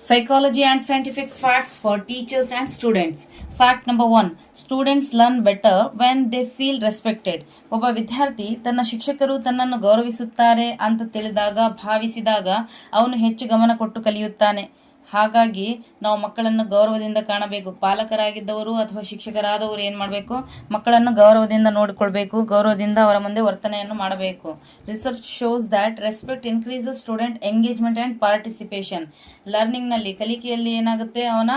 Psychology and scientific facts for teachers and students. Fact number 1. Students learn better when they feel respected. ಒಬ್ಬ ವಿದ್ಯಾರ್ಥಿ ತನ್ನ ಶಿಕ್ಷಕರು ತನ್ನನ್ನು ಗೌರವಿಸುತ್ತಾರೆ ಅಂತ ತಿಳಿದಾಗ ಭಾವಿಸಿದಾಗ ಅವನು ಹೆಚ್ಚು ಗಮನ ಕೊಟ್ಟು ಕಲಿಯುತ್ತಾನೆ. ಹಾಗಾಗಿ ನಾವು ಮಕ್ಕಳನ್ನು ಗೌರವದಿಂದ ಕಾಣಬೇಕು. ಪಾಲಕರಾಗಿದ್ದವರು ಅಥವಾ ಶಿಕ್ಷಕರಾದವರು ಏನ್ ಮಾಡಬೇಕು, ಮಕ್ಕಳನ್ನು ಗೌರವದಿಂದ ನೋಡಿಕೊಳ್ಬೇಕು, ಗೌರವದಿಂದ ಅವರ ಮುಂದೆ ವರ್ತನೆಯನ್ನು ಮಾಡಬೇಕು. Research shows that respect increases student engagement and participation. Learning ನಲ್ಲಿ, ಕಲಿಕೆಯಲ್ಲಿ ಏನಾಗುತ್ತೆ, ಅವನ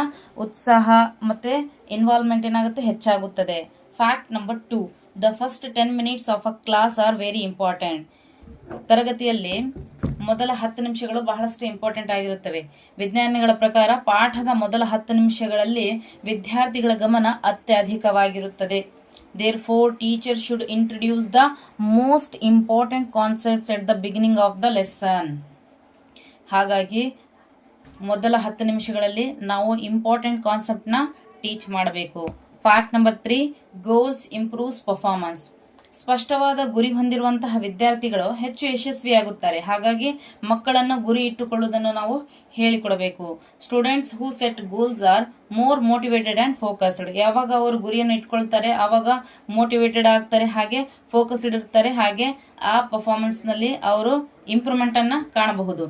ಉತ್ಸಾಹ ಮತ್ತೆ ಇನ್ವಾಲ್ವ್ಮೆಂಟ್ ಏನಾಗುತ್ತೆ, ಹೆಚ್ಚಾಗುತ್ತದೆ. Fact number 2. The first 10 minutes of a class are very important. ತರಗತಿಯಲ್ಲಿ ಮೊದಲ 10 ನಿಮಿಷಗಳು ಬಹಳಷ್ಟು ಇಂಪಾರ್ಟೆಂಟ್ ಆಗಿರುತ್ತವೆ. ವಿಜ್ಞಾನಿಗಳ ಪ್ರಕಾರ ಪಾಠದ ಮೊದಲ 10 ನಿಮಿಷಗಳಲ್ಲಿ ವಿದ್ಯಾರ್ಥಿಗಳ ಗಮನ ಅತ್ಯಧಿಕವಾಗಿರುತ್ತದೆ. Therefore, teachers should introduce the most important concepts at the beginning of the lesson. ಹಾಗಾಗಿ ಮೊದಲ 10 ನಿಮಿಷಗಳಲ್ಲಿ ನಾವು ಇಂಪಾರ್ಟೆಂಟ್ ಕಾನ್ಸೆಪ್ಟ್ ನ ಟೀಚ್ ಮಾಡಬೇಕು. Fact number 3. Goals improves performance. ಸ್ಪಷ್ಟವಾದ ಗುರಿ ಹೊಂದಿರುವಂತಹ ವಿದ್ಯಾರ್ಥಿಗಳು ಹೆಚ್ಚು ಯಶಸ್ವಿಯಾಗುತ್ತಾರೆ. ಹಾಗಾಗಿ ಮಕ್ಕಳನ್ನು ಗುರಿ ಇಟ್ಟುಕೊಳ್ಳುವುದನ್ನು ನಾವು ಹೇಳಿಕೊಡಬೇಕು. Students who set goals are more motivated and focused. ಯಾವಾಗ ಅವರು ಗುರಿಯನ್ನು ಇಟ್ಕೊಳ್ತಾರೆ ಆವಾಗ ಮೋಟಿವೇಟೆಡ್ ಆಗ್ತಾರೆ, ಹಾಗೆ ಫೋಕಸ್ಡ್ ಇರ್ತಾರೆ, ಹಾಗೆ ಆ ಪರ್ಫಾರ್ಮೆನ್ಸ್ ನಲ್ಲಿ ಅವರು ಇಂಪ್ರೂವ್ಮೆಂಟ್ ಅನ್ನ ಕಾಣಬಹುದು.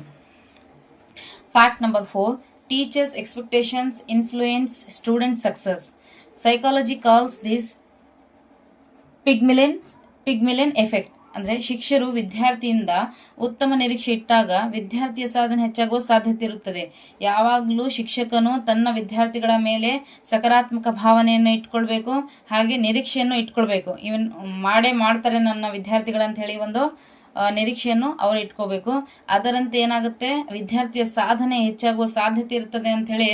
Fact number 4. Teachers expectations influence student success. Psychology calls this Pygmalion effect. ಅಂದ್ರೆ ಶಿಕ್ಷಕರು ವಿದ್ಯಾರ್ಥಿಯಿಂದ ಉತ್ತಮ ನಿರೀಕ್ಷೆ ಇಟ್ಟಾಗ ವಿದ್ಯಾರ್ಥಿಯ ಸಾಧನೆ ಹೆಚ್ಚಾಗುವ ಸಾಧ್ಯತೆ ಇರುತ್ತದೆ. ಯಾವಾಗಲೂ ಶಿಕ್ಷಕನು ತನ್ನ ವಿದ್ಯಾರ್ಥಿಗಳ ಮೇಲೆ ಸಕಾರಾತ್ಮಕ ಭಾವನೆಯನ್ನು ಇಟ್ಕೊಳ್ಬೇಕು, ಹಾಗೆ ನಿರೀಕ್ಷೆಯನ್ನು ಇಟ್ಕೊಳ್ಬೇಕು. ಇವನ್ ಮಾಡ್ತಾರೆ ನನ್ನ ವಿದ್ಯಾರ್ಥಿಗಳಂತ ಹೇಳಿ ಒಂದು ನಿರೀಕ್ಷೆಯನ್ನು ಅವರು ಇಟ್ಕೋಬೇಕು. ಅದರಂತೆ ಏನಾಗುತ್ತೆ, ವಿದ್ಯಾರ್ಥಿಯ ಸಾಧನೆ ಹೆಚ್ಚಾಗುವ ಸಾಧ್ಯತೆ ಇರ್ತದೆ ಅಂತ ಹೇಳಿ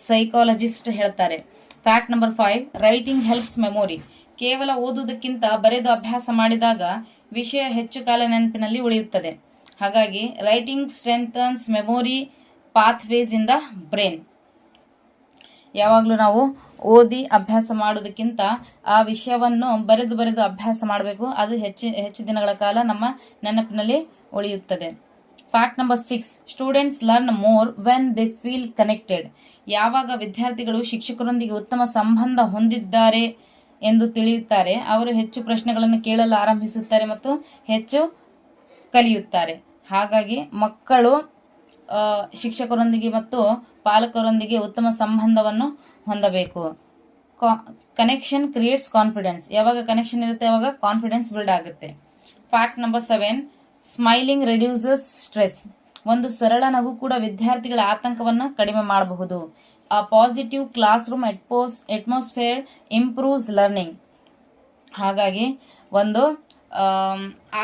ಸೈಕಾಲಜಿಸ್ಟ್ ಹೇಳ್ತಾರೆ. Fact number 5. Writing helps memory. ಕೇವಲ ಓದುವುದಕ್ಕಿಂತ ಬರೆದು ಅಭ್ಯಾಸ ಮಾಡಿದಾಗ ವಿಷಯ ಹೆಚ್ಚು ಕಾಲ ನೆನಪಿನಲ್ಲಿ ಉಳಿಯುತ್ತದೆ. ಹಾಗಾಗಿ writing strengthens memory pathways in the brain. ಯಾವಾಗಲೂ ನಾವು ಓದಿ ಅಭ್ಯಾಸ ಮಾಡೋದಕ್ಕಿಂತ ಆ ವಿಷಯವನ್ನು ಬರೆದು ಅಭ್ಯಾಸ ಮಾಡಬೇಕು. ಅದು ಹೆಚ್ಚು ದಿನಗಳ ಕಾಲ ನಮ್ಮ ನೆನಪಿನಲ್ಲಿ ಉಳಿಯುತ್ತದೆ. Fact number 6. Students learn more when they feel connected. ಯಾವಾಗ ವಿದ್ಯಾರ್ಥಿಗಳು ಶಿಕ್ಷಕರೊಂದಿಗೆ ಉತ್ತಮ ಸಂಬಂಧ ಹೊಂದಿದ್ದಾರೆ ಎಂದು ತಿಳಿಯುತ್ತಾರೆ, ಅವರು ಹೆಚ್ಚು ಪ್ರಶ್ನೆಗಳನ್ನು ಕೇಳಲು ಆರಂಭಿಸುತ್ತಾರೆ ಮತ್ತು ಹೆಚ್ಚು ಕಲಿಯುತ್ತಾರೆ. ಹಾಗಾಗಿ ಮಕ್ಕಳು ಶಿಕ್ಷಕರೊಂದಿಗೆ ಮತ್ತು ಪಾಲಕರೊಂದಿಗೆ ಉತ್ತಮ ಸಂಬಂಧವನ್ನು ಹೊಂದಬೇಕು. Connection creates confidence. ಯಾವಾಗ ಕನೆಕ್ಷನ್ ಇರುತ್ತೆ ಯಾವಾಗ ಕಾನ್ಫಿಡೆನ್ಸ್ ಬಿಲ್ಡ್ ಆಗುತ್ತೆ. Fact number 7. Smiling reduces stress. ಒಂದು ಸರಳ ನಗು ಕೂಡ ವಿದ್ಯಾರ್ಥಿಗಳ ಆತಂಕವನ್ನು ಕಡಿಮೆ ಮಾಡಬಹುದು. ಆ positive class room atmosphere improves learning. ಹಾಗಾಗಿ ಒಂದು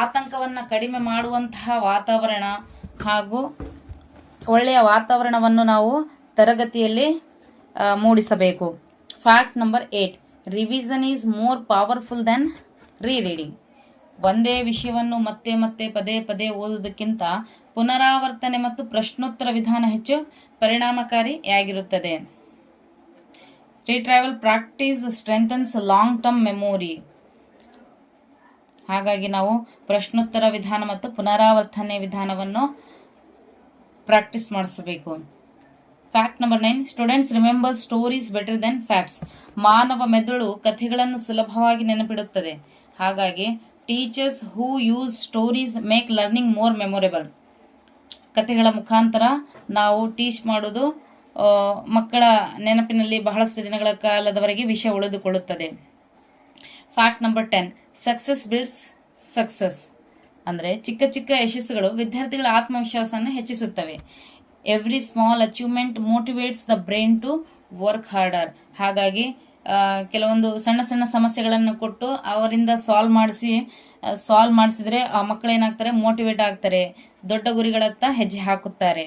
ಆತಂಕವನ್ನು ಕಡಿಮೆ ಮಾಡುವಂತಹ ವಾತಾವರಣ ಹಾಗೂ ಒಳ್ಳೆಯ ವಾತಾವರಣವನ್ನು ನಾವು ತರಗತಿಯಲ್ಲಿ ಮೂಡಿಸಬೇಕು. Fact number 8. Revision is more powerful than rereading. ಒಂದೇ ವಿಷಯವನ್ನು ಮತ್ತೆ ಪದೇ ಓದುವುದಕ್ಕಿಂತ ಪುನರಾವರ್ತನೆ ಮತ್ತು ಪ್ರಶ್ನೋತ್ತರ ವಿಧಾನ ಹೆಚ್ಚು ಪರಿಣಾಮಕಾರಿಯಾಗಿರುತ್ತದೆ. Retrieval practice strengthens long term memory. ಹಾಗಾಗಿ ನಾವು ಪ್ರಶ್ನೋತ್ತರ ವಿಧಾನ ಮತ್ತು ಪುನರಾವರ್ತನೆ ವಿಧಾನವನ್ನು ಪ್ರಾಕ್ಟೀಸ್ ಮಾಡಿಸಬೇಕು. Fact number 9. Students remember stories better than facts. ಮಾನವ ಮೆದುಳು ಕಥೆಗಳನ್ನು ಸುಲಭವಾಗಿ ನೆನಪಿಡುತ್ತದೆ. ಹಾಗಾಗಿ teachers who use stories make learning more memorable. ಕಥೆಗಳ ಮುಖಾಂತರ ನಾವು ಟೀಚ್ ಮಾಡೋದು ಮಕ್ಕಳ ನೆನಪಿನಲ್ಲಿ ಬಹಳಷ್ಟು ದಿನಗಳ ಕಾಲದವರೆಗೆ ವಿಷಯ ಉಳಿದುಕೊಳ್ಳುತ್ತದೆ. Fact number 10. Success builds success. ಅಂದ್ರೆ ಚಿಕ್ಕ ಯಶಸ್ಸುಗಳು ವಿದ್ಯಾರ್ಥಿಗಳ ಆತ್ಮವಿಶ್ವಾಸವನ್ನು ಹೆಚ್ಚಿಸುತ್ತವೆ. Every small achievement motivates the brain to work harder. ಹಾಗಾಗಿ ಕೆಲವೊಂದು ಸಣ್ಣ ಸಮಸ್ಯೆಗಳನ್ನು ಕೊಟ್ಟು ಅವರಿಂದ ಸಾಲ್ವ್ ಮಾಡಿಸಿದ್ರೆ ಆ ಮಕ್ಕಳು ಏನಾಗ್ತಾರೆ, ಮೋಟಿವೇಟ್ ಆಗ್ತಾರೆ, ದೊಡ್ಡ ಗುರಿಗಳತ್ತ ಹೆಜ್ಜೆ ಹಾಕುತ್ತಾರೆ.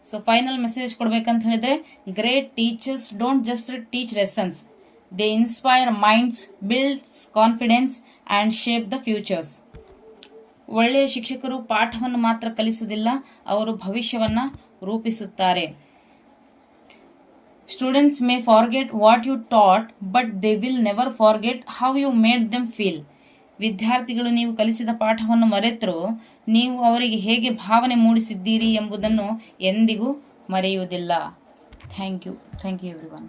ಸೊ ಫೈನಲ್ ಮೆಸೇಜ್ ಕೊಡ್ಬೇಕಂತ ಹೇಳಿದ್ರೆ, great teachers don't just teach lessons, they inspire minds, build confidence and shape the futures. ಒಳ್ಳೆಯ ಶಿಕ್ಷಕರು ಪಾಠವನ್ನು ಮಾತ್ರ ಕಲಿಸುವುದಿಲ್ಲ, ಅವರು ಭವಿಷ್ಯವನ್ನ ರೂಪಿಸುತ್ತಾರೆ. Students may forget what you taught, but they will never forget how you made them feel. ವಿದ್ಯಾರ್ಥಿಗಳು ನೀವು ಕಲಿಸಿದ ಪಾಠವನ್ನು ಮರೆತರೂ ನೀವು ಅವರಿಗೆ ಹೇಗೆ ಭಾವನೆ ಮೂಡಿಸಿದ್ದೀರಿ ಎಂಬುದನ್ನು ಎಂದಿಗೂ ಮರೆಯುವುದಿಲ್ಲ. Thank you every one.